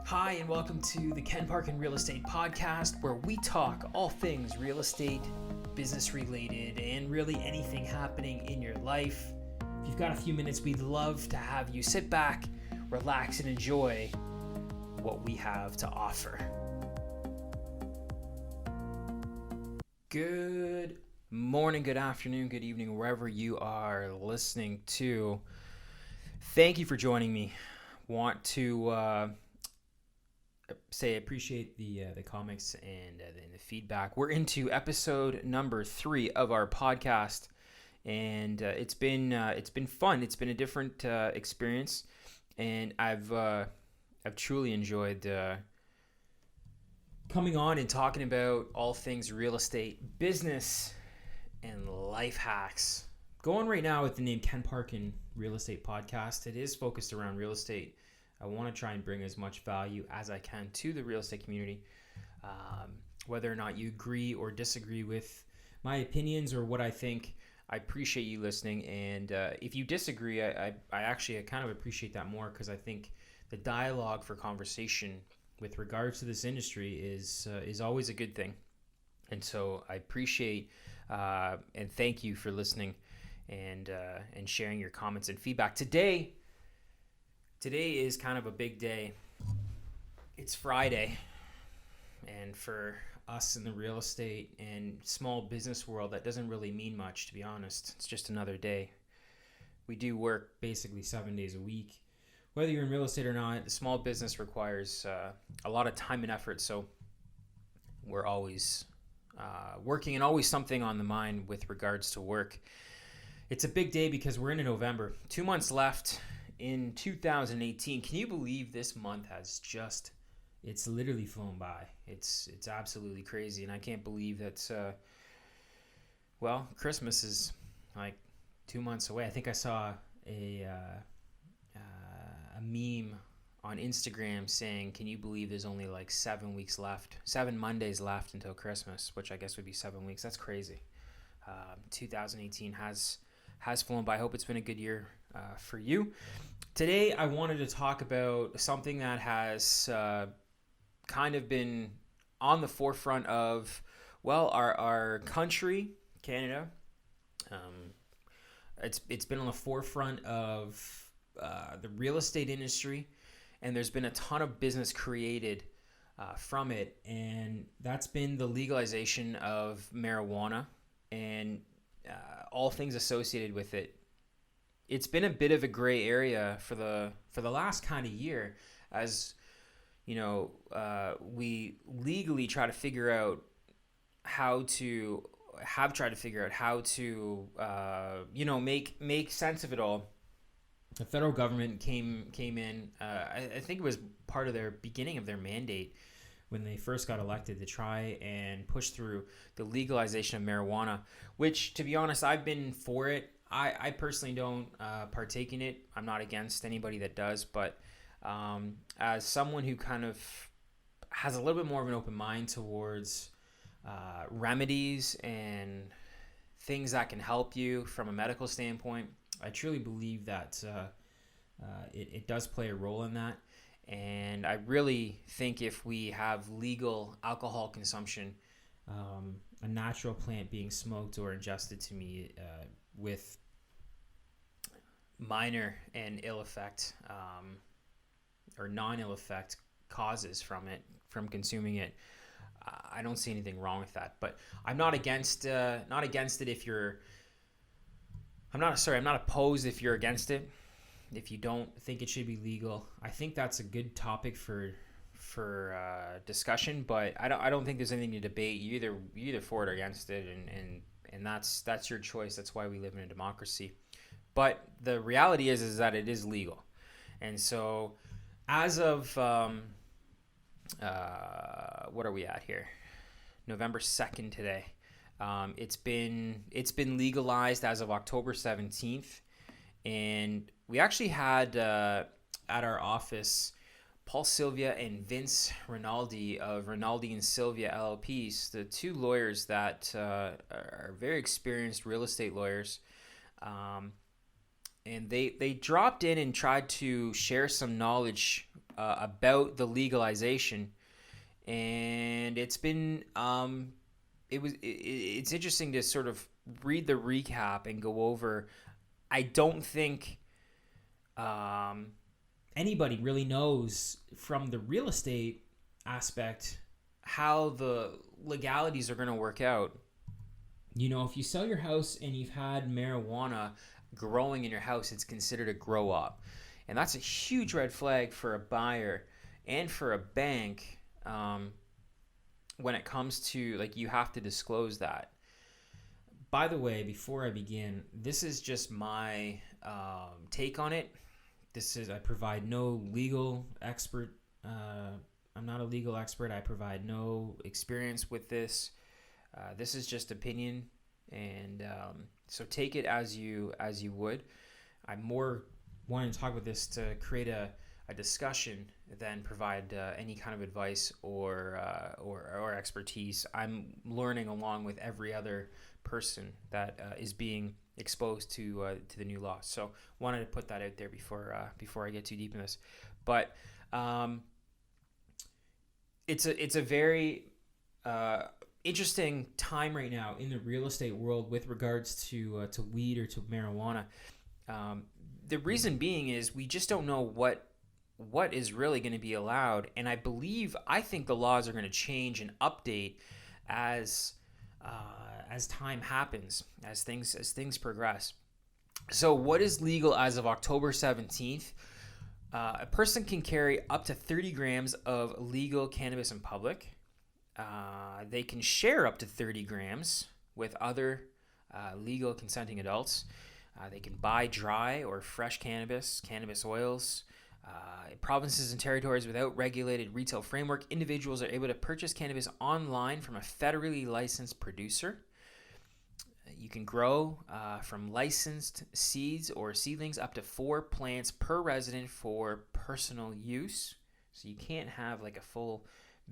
Hi, and welcome to the Parkin Real Estate Podcast, where we talk all things real estate, business related, and really anything happening in your life. If you've got a few minutes, we'd love to have you sit back, relax, and enjoy what we have to offer. Good morning, good afternoon, good evening, wherever you are listening to. Thank you for joining me. Want to say I appreciate the comments and the feedback. We're into episode number 3 of our podcast, and it's been fun. It's been a different experience, and I've truly enjoyed coming on and talking about all things real estate, business, and life hacks. Going right now with the name Ken Parkin Real Estate Podcast. It is focused around real estate. I want to try and bring as much value as I can to the real estate community. Whether or not you agree or disagree with my opinions or what I think, I appreciate you listening. And if you disagree, I actually kind of appreciate that more, because I think the dialogue for conversation with regards to this industry is always a good thing. And so I appreciate and thank you for listening and sharing your comments and feedback. Today is kind of a big day. It's Friday, and for us in the real estate and small business world, that doesn't really mean much, to be honest. It's just another day. We do work basically 7 days a week. Whether you're in real estate or not, the small business requires a lot of time and effort, so we're always working and always something on the mind with regards to work. It's a big day because we're into November. 2 months left in 2018. Can you believe this month has it's literally flown by? It's absolutely crazy, and I can't believe that Christmas is like 2 months away. I think I saw a meme on Instagram saying, can you believe there's only like 7 Mondays left until Christmas, which I guess would be 7 weeks. That's crazy. 2018 has flown by. I hope it's been a good year for you. Today, I wanted to talk about something that has kind of been on the forefront of, our country, Canada. It's been on the forefront of the real estate industry, and there's been a ton of business created from it, and that's been the legalization of marijuana and all things associated with it. It's been a bit of a gray area for the last kind of year, as you know, we legally try to figure out how to make sense of it all. The federal government came in. I think it was part of their beginning of their mandate when they first got elected, to try and push through the legalization of marijuana, which, to be honest, I've been for it. I personally don't partake in it. I'm not against anybody that does, but as someone who kind of has a little bit more of an open mind towards remedies and things that can help you from a medical standpoint, I truly believe that it does play a role in that. And I really think if we have legal alcohol consumption, a natural plant being smoked or ingested, to me, with minor and ill effect or non-ill effect causes from consuming it, I don't see anything wrong with that. But I'm not against it if you're. I'm not opposed if you're against it. If you don't think it should be legal, I think that's a good topic for discussion. But I don't think there's anything to debate. You either for it or against it, and that's your choice. That's why we live in a democracy. But the reality is that it is legal, and so as of what are we at here? November 2nd today. It's been legalized as of October 17th, and we actually had at our office Paul Sylvia and Vince Rinaldi of Rinaldi and Sylvia LLPs, the two lawyers that are very experienced real estate lawyers. And they dropped in and tried to share some knowledge about the legalization, and it's been it's interesting to sort of read the recap and go over. I don't think anybody really knows from the real estate aspect how the legalities are going to work out. If you sell your house and you've had marijuana growing in your house, it's considered a grow up. And that's a huge red flag for a buyer and for a bank when it comes to, you have to disclose that. By the way, before I begin, this is just my take on it. I provide no legal expert. I'm not a legal expert. I provide no experience with this. This is just opinion, and so take it as you would. I'm more wanting to talk about this to create a discussion than provide any kind of advice or expertise. I'm learning along with every other person that is being exposed to the new law. So wanted to put that out there before I get too deep in this. But it's a very interesting time right now in the real estate world with regards to weed or to marijuana. The reason being is we just don't know what is really going to be allowed, and I think the laws are going to change and update as time happens, as things progress. So what is legal as of October 17th? A person can carry up to 30 grams of legal cannabis in public. They can share up to 30 grams with other legal consenting adults. They can buy dry or fresh cannabis oils. In provinces and territories without regulated retail framework, individuals are able to purchase cannabis online from a federally licensed producer. You can grow from licensed seeds or seedlings up to 4 plants per resident for personal use. So you can't have a full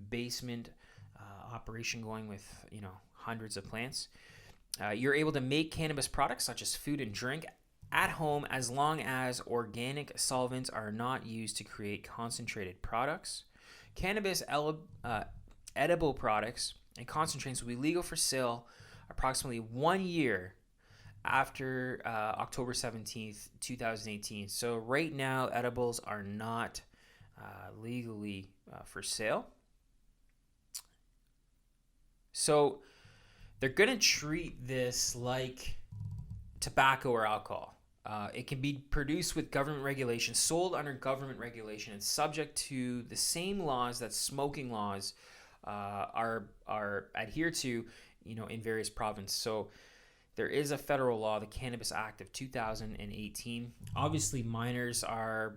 basement operation going with hundreds of plants. You're able to make cannabis products such as food and drink at home as long as organic solvents are not used to create concentrated products. Cannabis edible products and concentrates will be legal for sale approximately 1 year after October 17th, 2018. So right now, edibles are not legally for sale. So they're going to treat this like tobacco or alcohol. It can be produced with government regulation, sold under government regulation, and subject to the same laws that smoking laws are adhered to, in various provinces. So there is a federal law, the Cannabis Act of 2018. Obviously, minors are,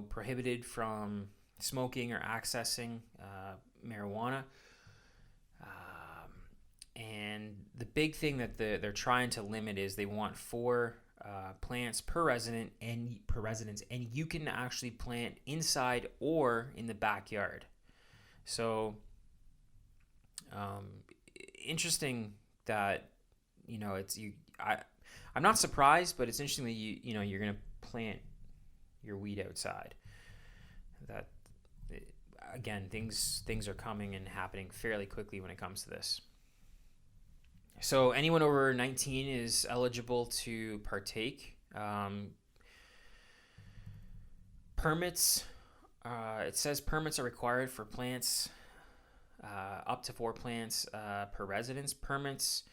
prohibited from smoking or accessing marijuana. And the big thing that they're trying to limit is they want 4 plants per resident and you can actually plant inside or in the backyard. So interesting that I'm not surprised, but it's interesting that you're going to plant your weed outside. That again, things are coming and happening fairly quickly when it comes to this. So anyone over 19 is eligible to partake. Permits. It says permits are required for plants up to 4 plants per residence. Permits.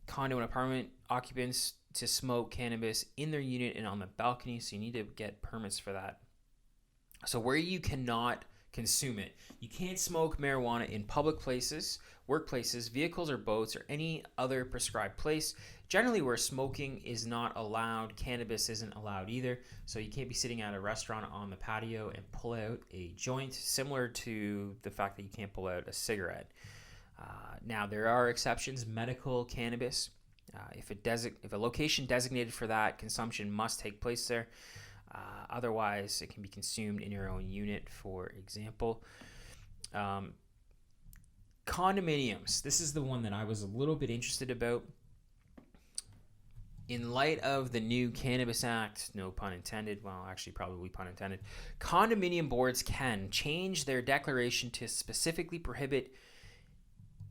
Condo and apartment occupants to smoke cannabis in their unit and on the balcony. So you need to get permits for that. So where you cannot consume it. You can't smoke marijuana in public places, workplaces, vehicles or boats, or any other prescribed place. Generally where smoking is not allowed, cannabis isn't allowed either. So you can't be sitting at a restaurant on the patio and pull out a joint, similar to the fact that you can't pull out a cigarette. Now there are exceptions. Medical cannabis, if a location designated for that, consumption must take place there. Otherwise, it can be consumed in your own unit, for example. Condominiums. This is the one that I was a little bit interested about. In light of the new Cannabis Act, no pun intended, well, actually, probably pun intended, condominium boards can change their declaration to specifically prohibit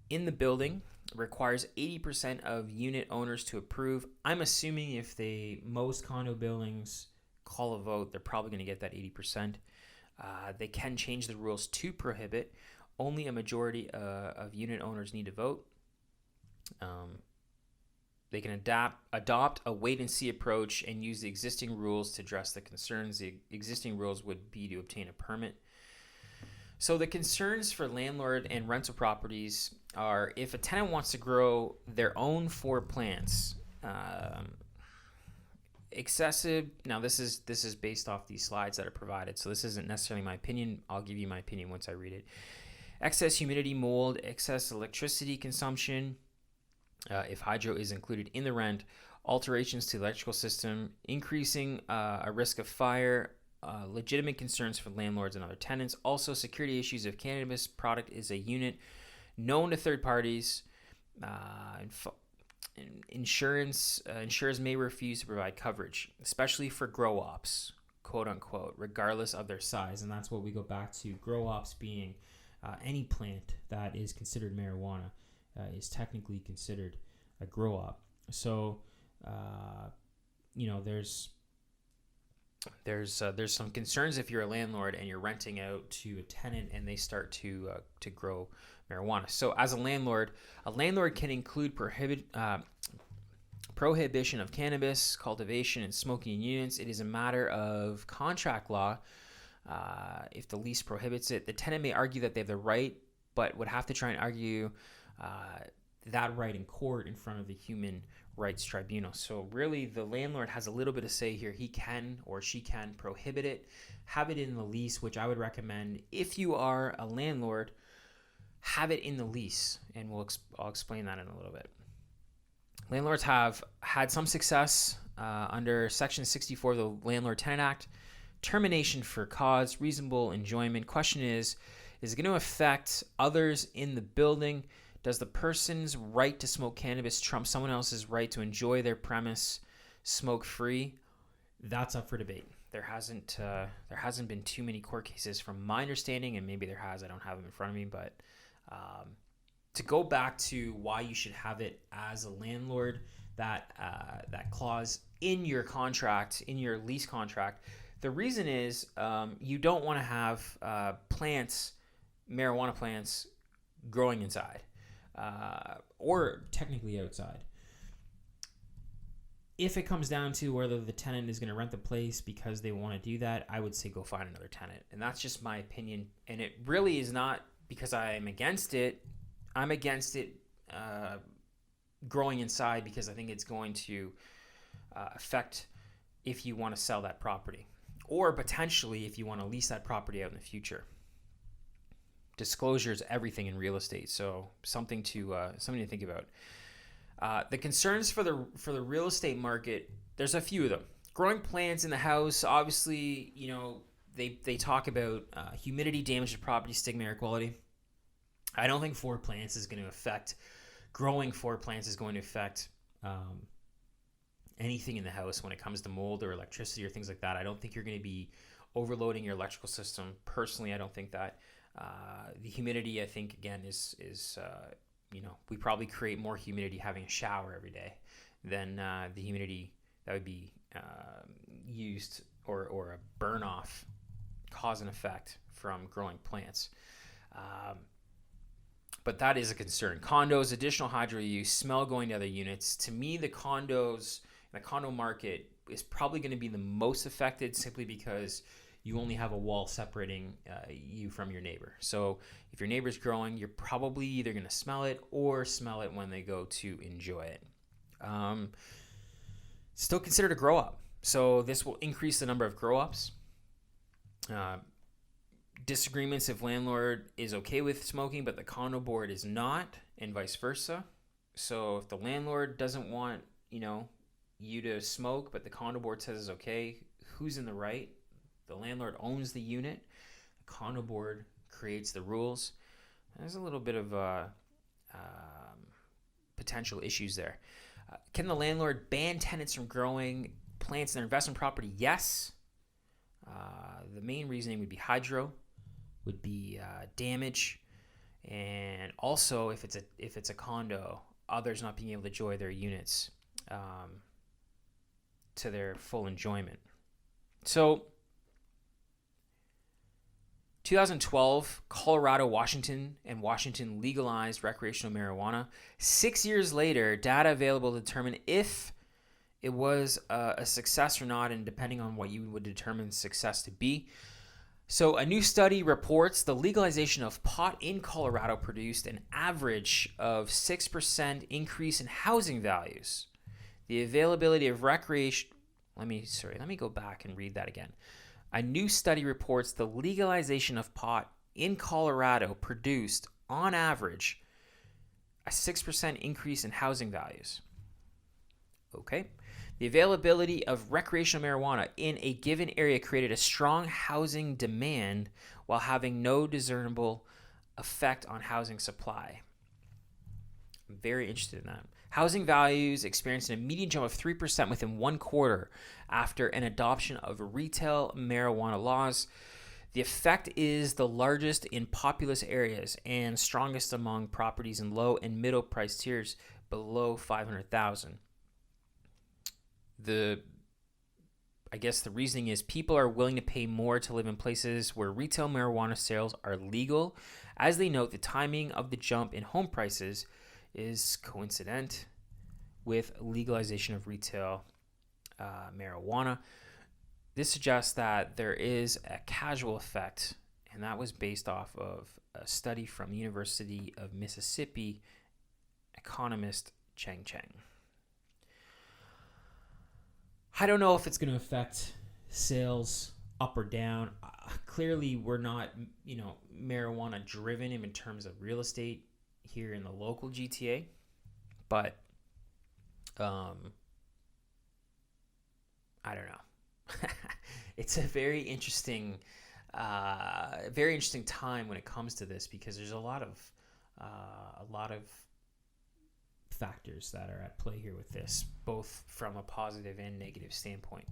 in the building. It requires 80% of unit owners to approve. I'm assuming if most condo buildings call a vote, they're probably going to get that 80%. They can change the rules to prohibit. Only a majority of unit owners need to vote. They can adopt a wait-and-see approach and use the existing rules to address the concerns. The existing rules would be to obtain a permit. So the concerns for landlord and rental properties are if a tenant wants to grow their own 4 plants, excessive. Now this is based off these slides that are provided, so this isn't necessarily my opinion. I'll give you my opinion once I read it. Excess humidity, mold, excess electricity consumption, if hydro is included in the rent, alterations to the electrical system, increasing a risk of fire, legitimate concerns for landlords and other tenants. Also, security issues if cannabis product is a unit known to third parties. Insurers may refuse to provide coverage, especially for grow ops, quote unquote, regardless of their size. And that's what we go back to. Grow ops being any plant that is considered marijuana is technically considered a grow op. So, there's some concerns if you're a landlord and you're renting out to a tenant and they start to grow marijuana. So as a landlord can include prohibition of cannabis cultivation and smoking in units. It is a matter of contract law. If the lease prohibits it, the tenant may argue that they have the right, but would have to try and argue that right in court in front of the Human Rights Tribunal. So really the landlord has a little bit of say here. He can or she can prohibit it, have it in the lease, which I would recommend if you are a landlord, have it in the lease, and I'll explain that in a little bit. Landlords have had some success under Section 64 of the Landlord-Tenant Act. Termination for cause, reasonable enjoyment. Question is it going to affect others in the building? Does the person's right to smoke cannabis trump someone else's right to enjoy their premise smoke-free? That's up for debate. There hasn't been too many court cases from my understanding, and maybe there has. I don't have them in front of me, but to go back to why you should have it as a landlord, that clause in your contract, in your lease contract, the reason is you don't want to have marijuana plants growing inside. Or technically outside. If it comes down to whether the tenant is going to rent the place because they want to do that, I would say go find another tenant. And that's just my opinion. And it really is not because I'm against it. I'm against it growing inside because I think it's going to affect if you want to sell that property. Or potentially if you want to lease that property out in the future. Disclosure is everything in real estate, so something to think about. The concerns for the real estate market, there's a few of them. Growing plants in the house, obviously, they talk about humidity, damage to property, stigma, air quality. I don't think growing 4 plants is going to affect anything in the house when it comes to mold or electricity or things like that. I don't think you're going to be overloading your electrical system. Personally, I don't think that. The humidity, I think, again, is we probably create more humidity having a shower every day than the humidity that would be used or a burn off cause and effect from growing plants. But that is a concern. Condos, additional hydro use, smell going to other units. To me, the condo market is probably going to be the most affected simply because you only have a wall separating you from your neighbor. So if your neighbor's growing, you're probably either going to smell it or smell it when they go to enjoy it. Still considered a grow up. So this will increase the number of grow ups. Disagreements if landlord is okay with smoking, but the condo board is not, and vice versa. So if the landlord doesn't want, you to smoke, but the condo board says it's okay, who's in the right? The landlord owns the unit. The condo board creates the rules. There's a little bit of potential issues there. Can the landlord ban tenants from growing plants in their investment property? Yes. The main reasoning would be hydro, would be damage, and also if it's a condo, others not being able to enjoy their units to their full enjoyment. So 2012, Colorado, Washington legalized recreational marijuana. 6 years later, data available to determine if it was a success or not, and depending on what you would determine success to be. So a new study reports the legalization of pot in Colorado produced an average of 6% increase in housing values. The availability of recreation... Let me go back and read that again. A new study reports the legalization of pot in Colorado produced, on average, a 6% increase in housing values. Okay. The availability of recreational marijuana in a given area created a strong housing demand while having no discernible effect on housing supply. I'm very interested in that. Housing values experienced an immediate jump of 3% within 1 quarter after an adoption of retail marijuana laws. The effect is the largest in populous areas and strongest among properties in low and middle price tiers below $500,000. The reasoning is people are willing to pay more to live in places where retail marijuana sales are legal. As they note, the timing of the jump in home prices is coincident with legalization of retail marijuana. This suggests that there is a causal effect, and that was based off of a study from the University of Mississippi economist Cheng Cheng. I don't know if it's going to affect sales up or down. Clearly, we're not, marijuana driven in terms of real estate here in the local GTA, but I don't know. It's a very interesting time when it comes to this, because there's a lot of factors that are at play here with this, both from a positive and negative standpoint.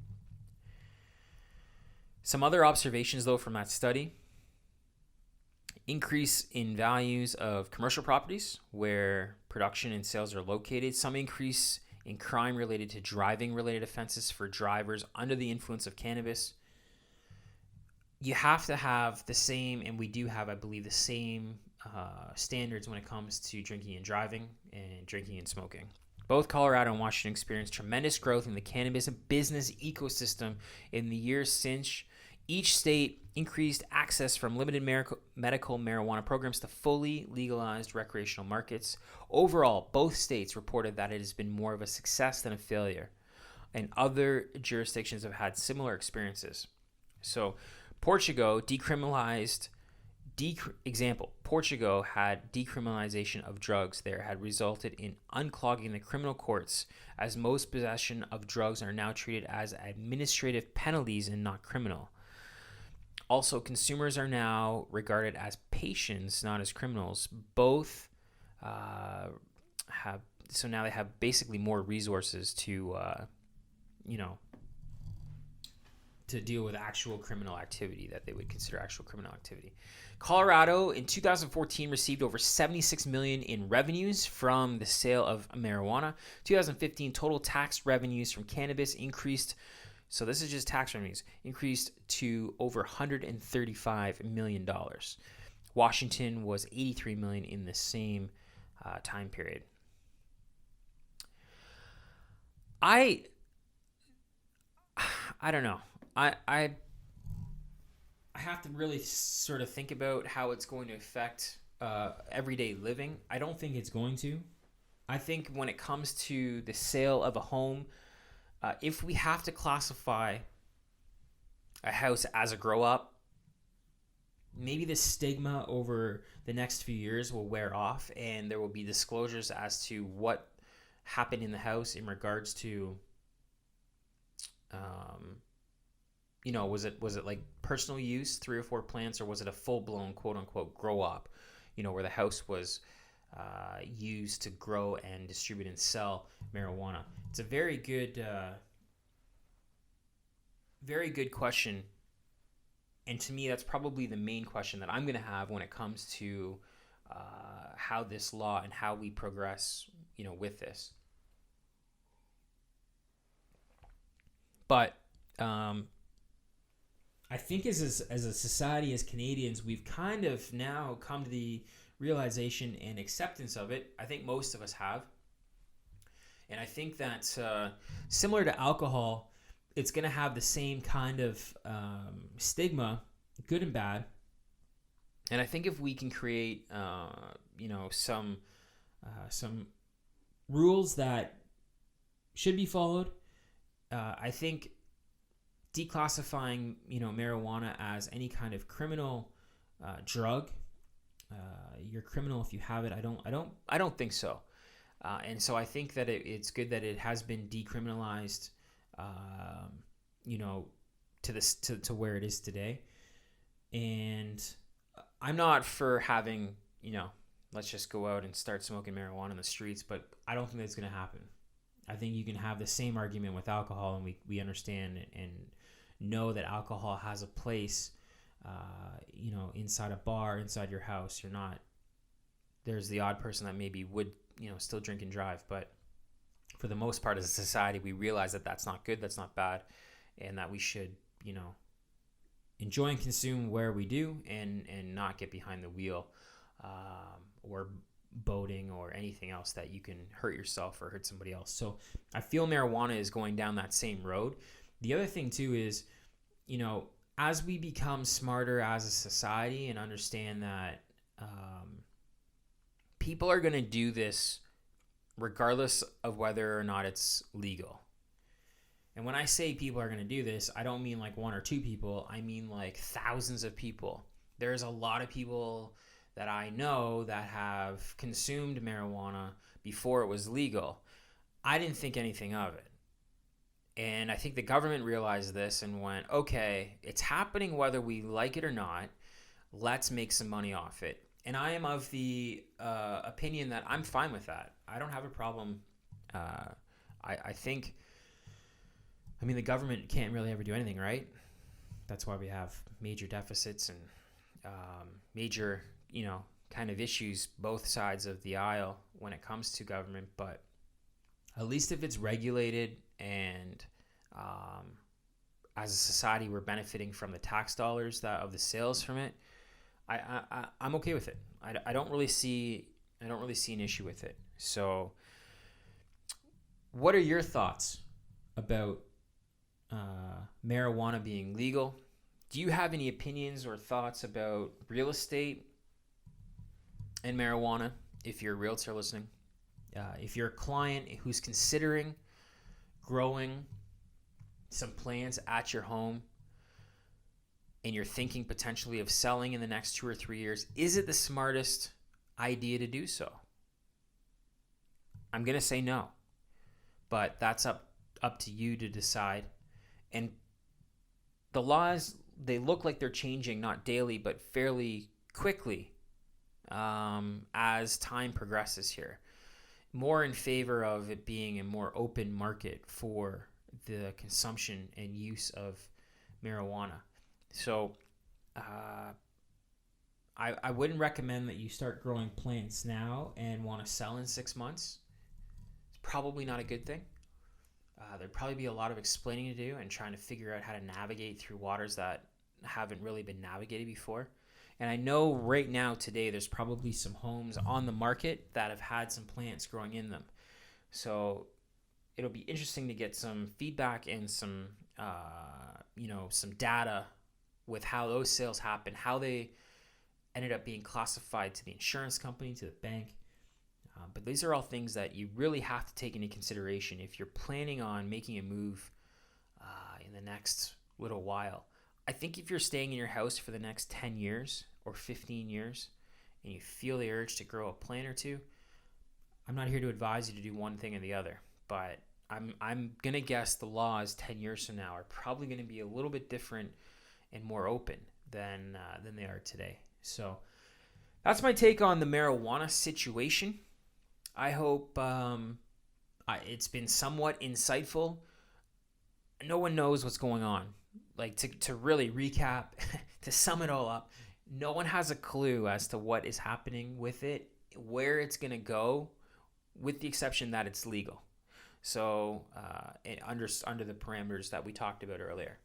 Some other observations, though, from that study: increase in values of commercial properties where production and sales are located. Some increase in crime related to driving-related offenses for drivers under the influence of cannabis. You have to have the same, and we do have, I believe, the same standards when it comes to drinking and driving and drinking and smoking. Both Colorado and Washington experienced tremendous growth in the cannabis business ecosystem in the years since. Each state increased access from limited medical marijuana programs to fully legalized recreational markets. Overall, both states reported that it has been more of a success than a failure, and other jurisdictions have had similar experiences. So, Portugal had decriminalization of drugs there had resulted in unclogging the criminal courts, as most possession of drugs are now treated as administrative penalties and not criminal. Also, consumers are now regarded as patients, not as criminals. Both now they have basically more resources to deal with actual criminal activity that they would consider actual criminal activity. Colorado in 2014 received over $76 million in revenues from the sale of marijuana. 2015 total tax revenues from cannabis increased. So this is just tax revenues, increased to over $135 million. Washington was $83 million in the same time period. I don't know. I have to really sort of think about how it's going to affect everyday living. I don't think it's going to. I think when it comes to the sale of a home, if we have to classify a house as a grow-up, maybe the stigma over the next few years will wear off, and there will be disclosures as to what happened in the house in regards to, was it like personal use, 3 or 4 plants, or was it a full-blown quote-unquote grow-up, where the house was use to grow and distribute and sell marijuana? It's a very good question. And to me, that's probably the main question that I'm going to have when it comes to how this law and how we progress, with this. But I think as a society, as Canadians, we've kind of now come to the realization and acceptance of it. I think most of us have. And I think that similar to alcohol, it's going to have the same kind of stigma, good and bad. And I think if we can create, some rules that should be followed, I think declassifying, marijuana as any kind of criminal drug, you're criminal if you have it. I don't think so. And so I think that it's good that it has been decriminalized, to where it is today. And I'm not for having, let's just go out and start smoking marijuana in the streets, but I don't think that's going to happen. I think you can have the same argument with alcohol, and we understand and know that alcohol has a place, inside a bar, inside your house. There's the odd person that maybe would, still drink and drive, but for the most part as a society, we realize that that's not good, that's not bad, and that we should, enjoy and consume where we do and not get behind the wheel, or boating or anything else that you can hurt yourself or hurt somebody else. So I feel marijuana is going down that same road. The other thing too is, as we become smarter as a society and understand that people are going to do this regardless of whether or not it's legal. And when I say people are going to do this, I don't mean like one or two people. I mean like thousands of people. There's a lot of people that I know that have consumed marijuana before it was legal. I didn't think anything of it. And I think the government realized this and went, okay, it's happening whether we like it or not. Let's make some money off it. And I am of the opinion that I'm fine with that. I don't have a problem. I think, the government can't really ever do anything, right? That's why we have major deficits and major, kind of issues both sides of the aisle when it comes to government. But at least if it's regulated and as a society we're benefiting from the tax dollars of the sales from it, I'm okay with it. I don't really see an issue with it. So what are your thoughts about marijuana being legal? Do you have any opinions or thoughts about real estate and marijuana? If you're a realtor listening, if you're a client who's considering growing some plants at your home and you're thinking potentially of selling in the next 2 or 3 years, is it the smartest idea to do so? I'm going to say no, but that's up to you to decide. And the laws, they look like they're changing, not daily, but fairly quickly as time progresses here. More in favor of it being a more open market for the consumption and use of marijuana. So I wouldn't recommend that you start growing plants now and want to sell in 6 months. It's probably not a good thing. There'd probably be a lot of explaining to do and trying to figure out how to navigate through waters that haven't really been navigated before. And I know right now today there's probably some homes on the market that have had some plants growing in them. So it'll be interesting to get some feedback and some data with how those sales happen, how they ended up being classified to the insurance company, to the bank. But these are all things that you really have to take into consideration if you're planning on making a move in the next little while. I think if you're staying in your house for the next 10 years or 15 years and you feel the urge to grow a plant or two, I'm not here to advise you to do one thing or the other, but I'm going to guess the laws 10 years from now are probably going to be a little bit different and more open than they are today. So that's my take on the marijuana situation. I hope it's been somewhat insightful. No one knows what's going on. Like, to really recap, to sum it all up, no one has a clue as to what is happening with it, where it's going to go, with the exception that it's legal. So under the parameters that we talked about earlier.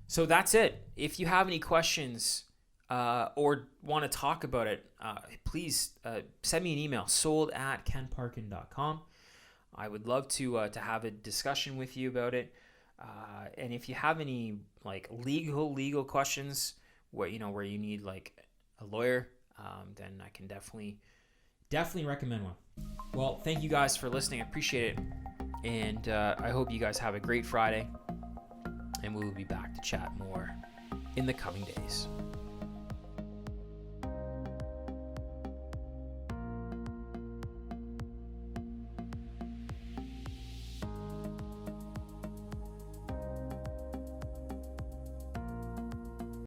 So that's it. If you have any questions or want to talk about it, please send me an email, sold@kenparkin.com. I would love to have a discussion with you about it. And if you have any like legal questions where you need like a lawyer, then I can definitely recommend one. Well, thank you guys for listening. I appreciate it. And I hope you guys have a great Friday. And we will be back to chat more in the coming days.